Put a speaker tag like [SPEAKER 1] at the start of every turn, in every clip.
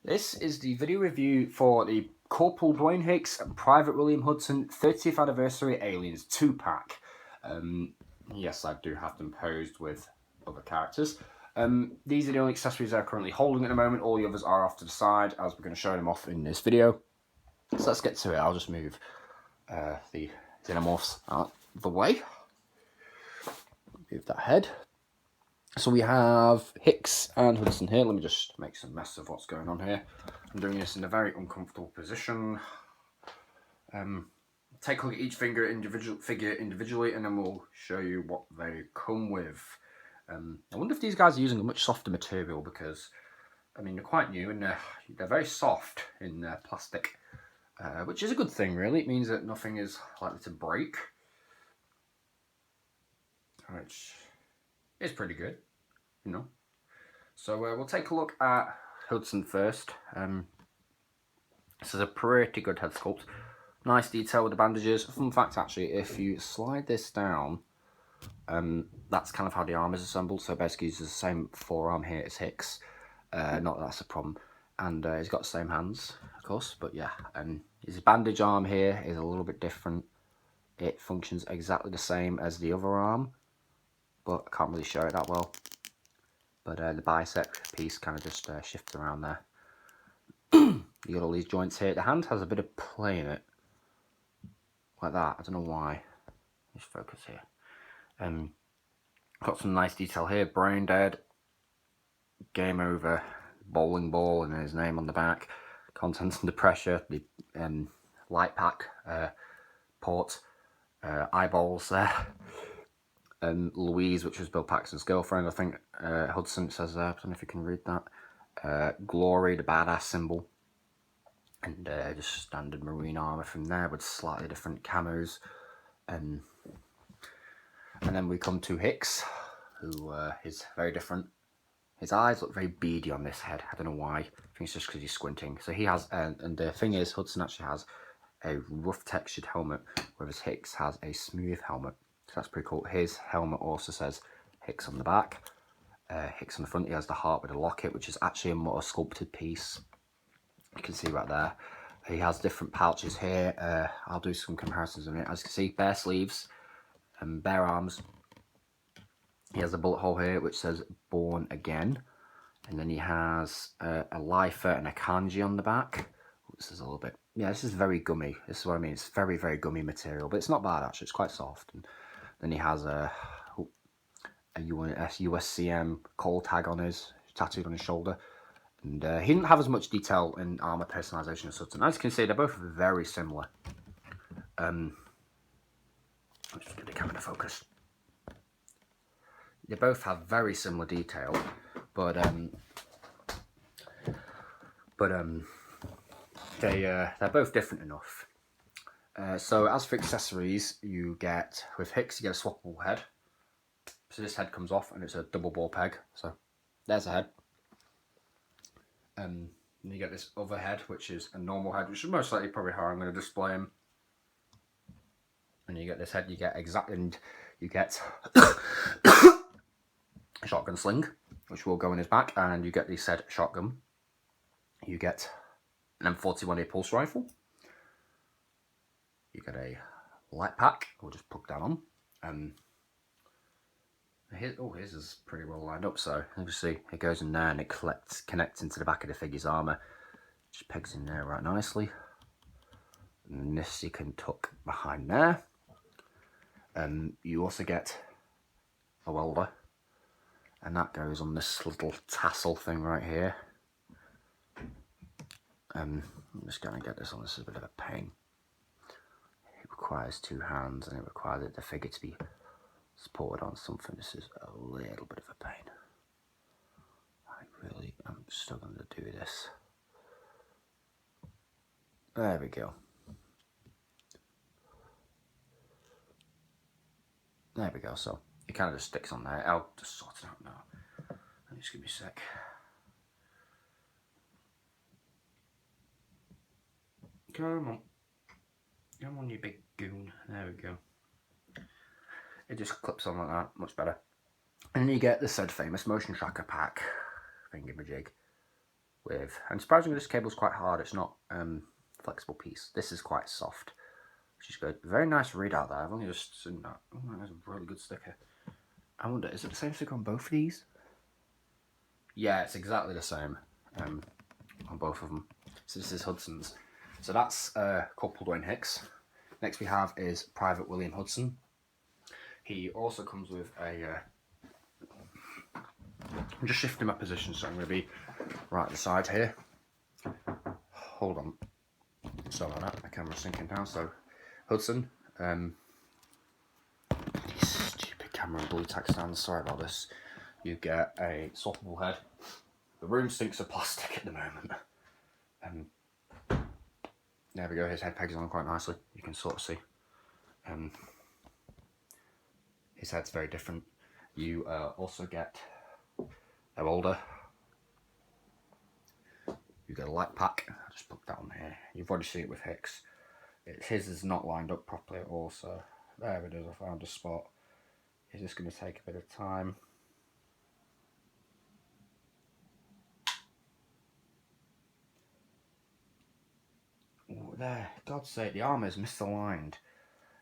[SPEAKER 1] This is the video review for the Corporal Dwayne Hicks and Private William Hudson 30th Anniversary Aliens 2-pack. Yes, I do have them posed with other characters. These are the only accessories I'm currently holding at the moment. All the others are off to the side, as we're going to show them off in this video. So let's get to it. I'll just move the xenomorphs out of the way. Move that head. So we have Hicks and Hudson here. Let me just make some mess of what's going on here. I'm doing this in a very uncomfortable position. Take a look at each figure individually, and then we'll show you what they come with. I wonder if these guys are using a much softer material, because I mean, they're quite new and they're very soft in plastic, which is a good thing really. It means that nothing is likely to break, which is pretty good, you know. So we'll take a look at Hudson first. This is a pretty good head sculpt. Nice detail with the bandages. Fun fact, actually, if you slide this down, that's kind of how the arm is assembled. So basically, he uses the same forearm here as Hicks. Not that that's a problem. And he's got the same hands, of course. But yeah, his bandage arm here is a little bit different. It functions exactly the same as the other arm, but I can't really show it that well. But the bicep piece kind of just shifts around there. You got all these joints here. The hand has a bit of play in it, like that. I don't know why. Just focus here. Got some nice detail here. Brain dead. Game over. Bowling ball and his name on the back. Contents under pressure. The light pack port. Eyeballs there. Louise, which was Bill Paxton's girlfriend, I think. Hudson says there. I don't know if you can read that. Glory, the badass symbol. And just standard marine armour from there with slightly different camos. And then we come to Hicks, who is very different. His eyes look very beady on this head. I don't know why. I think it's just because he's squinting. So he has, and the thing is, Hudson actually has a rough textured helmet, whereas Hicks has a smooth helmet. So that's pretty cool. His helmet also says Hicks on the back. Hicks on the front, he has the heart with a locket, which is actually a more sculpted piece. You can see right there. He has different pouches here. I'll do some comparisons in it. As you can see, bare sleeves and bare arms. He has a bullet hole here which says Born Again. And then he has a lifer and a kanji on the back. This is a little bit, yeah, this is very gummy. This is what I mean. It's very, very gummy material, but it's not bad actually. It's quite soft. And then he has a USCM coal tag on his, tattooed on his shoulder. And he didn't have as much detail in armour personalisation as Hudson. As you can see, they're both very similar. Let's just get the camera to focus. They both have very similar detail, but they're both different enough. So as for accessories, you get, with Hicks, you get a swappable head. So this head comes off and it's a double ball peg. So there's a head. And you get this other head, which is a normal head, which is most likely probably how I'm going to display him. And you get this head, you get and you get a shotgun sling, which will go in his back, and you get the said shotgun. You get an M41A pulse rifle. You get a light pack, we'll just plug that on. His is pretty well lined up, so you can see it goes in there and it connects into the back of the figure's armour. Just pegs in there right nicely. And this you can tuck behind there. You also get a welder, and that goes on this little tassel thing right here. I'm just going to get this on. This is a bit of a pain. It requires two hands, and it requires the figure to be supported on something. This is a little bit of a pain. I really am struggling to do this. There we go. There we go. So it kind of just sticks on there. I'll just sort it out now. Just give me a sec. Come on. Come on, you big goon. There we go. It just clips on like that, much better. And then you get the said famous motion tracker pack thingamajig. with, and surprisingly this cable's quite hard, it's not flexible piece. This is quite soft, which is good. Very nice readout there. I've only just seen that. Oh, that's a really good sticker. I wonder, is it the same sticker on both of these? Yeah, it's exactly the same on both of them. So this is Hudson's. So that's Corporal Dwayne Hicks. Next we have is Private William Hudson. He also comes with a... I'm just shifting my position, so I'm going to be right at the side here. Hold on. Sorry about that, my camera's sinking down. So Hudson, stupid camera and blue tack stands, sorry about this. You get a swappable head. The room sinks of plastic at the moment. There we go, his head pegs on quite nicely. You can sort of see. His head's very different. You also get a holder. You get a light pack. I'll just put that on here. You've already seen it with Hicks. His is not lined up properly at all, so there it is, I found a spot. It's just going to take a bit of time. Oh, there, God's sake, the armour is misaligned.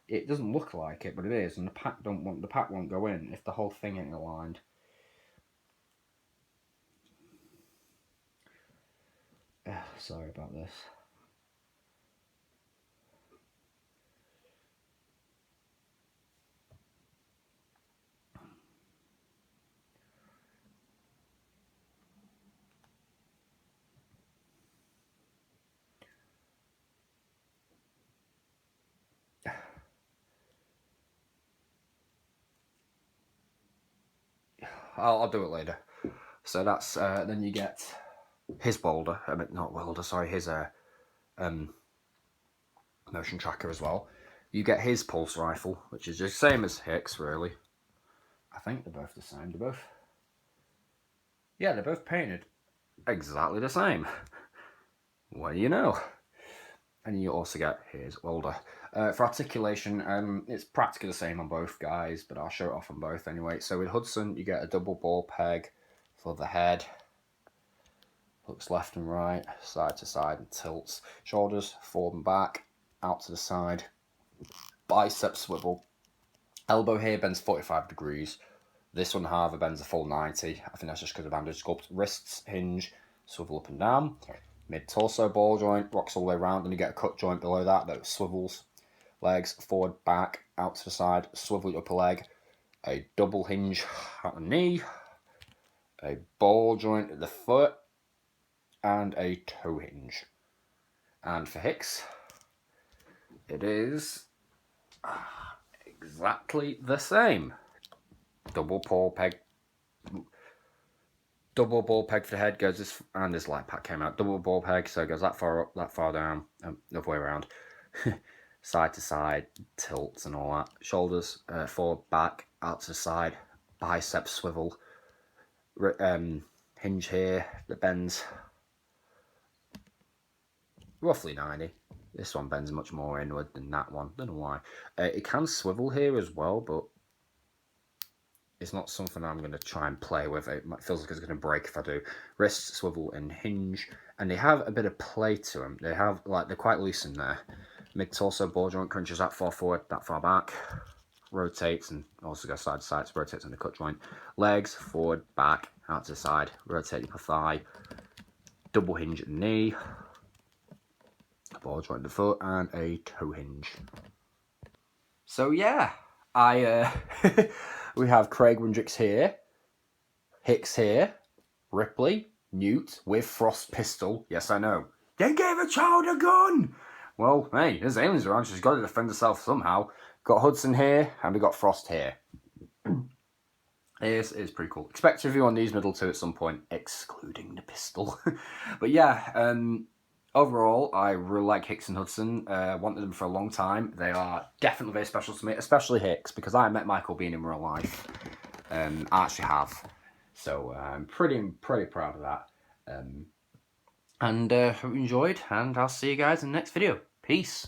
[SPEAKER 1] It doesn't look like it, but it is, and the pack won't go in if the whole thing ain't aligned. Sorry about this. I'll do it later. So that's then you get his welder, not welder, sorry, his motion tracker as well. You get his pulse rifle, which is just the same as Hicks, really. I think they're both the same. They're both painted exactly the same. What do you know? And you also get his welder. For articulation, it's practically the same on both guys, but I'll show it off on both anyway. So with Hudson, you get a double ball peg for the head. Looks left and right, side to side, and tilts. Shoulders forward and back, out to the side. Bicep swivel. Elbow here bends 45 degrees. This one, however, bends a full 90. I think that's just because of bandage sculpt. Wrists hinge, swivel up and down. Mid-torso ball joint, rocks all the way around, and you get a cut joint below that swivels. Legs forward, back, out to the side, swivel your upper leg. A double hinge at the knee. A ball joint at the foot. And a toe hinge. And for Hicks, it is exactly the same. Double ball peg for the head goes this, and this light pack came out. Double ball peg, so it goes that far up, that far down, the other way around. Side to side, tilts and all that. Shoulders forward, back, out to the side. Bicep swivel. Hinge here that bends roughly 90. This one bends much more inward than that one. Don't know why. It can swivel here as well, but it's not something I'm going to try and play with. It feels like it's going to break if I do. Wrist swivel and hinge, and they have a bit of play to them. They have, like, they're quite loose in there. Mid-torso ball joint crunches that far forward, that far back. Rotates and also goes side to side, so rotates on the cut joint. Legs forward, back, out to the side. Rotate your thigh. Double hinge at the knee. Ball joint at the foot, and a toe hinge. So yeah, we have Craig Windricks here, Hicks here, Ripley, Newt with Frost pistol. Yes, I know. They gave a child a gun! Well, hey, there's aliens around, she's got to defend herself somehow. Got Hudson here, and we got Frost here. This is pretty cool. Expect a review on these middle two at some point, excluding the pistol. But yeah, overall, I really like Hicks and Hudson. Wanted them for a long time. They are definitely very special to me, especially Hicks, because I met Michael Bean in real life. I actually have. So I'm pretty proud of that. Hope you enjoyed, and I'll see you guys in the next video. Peace.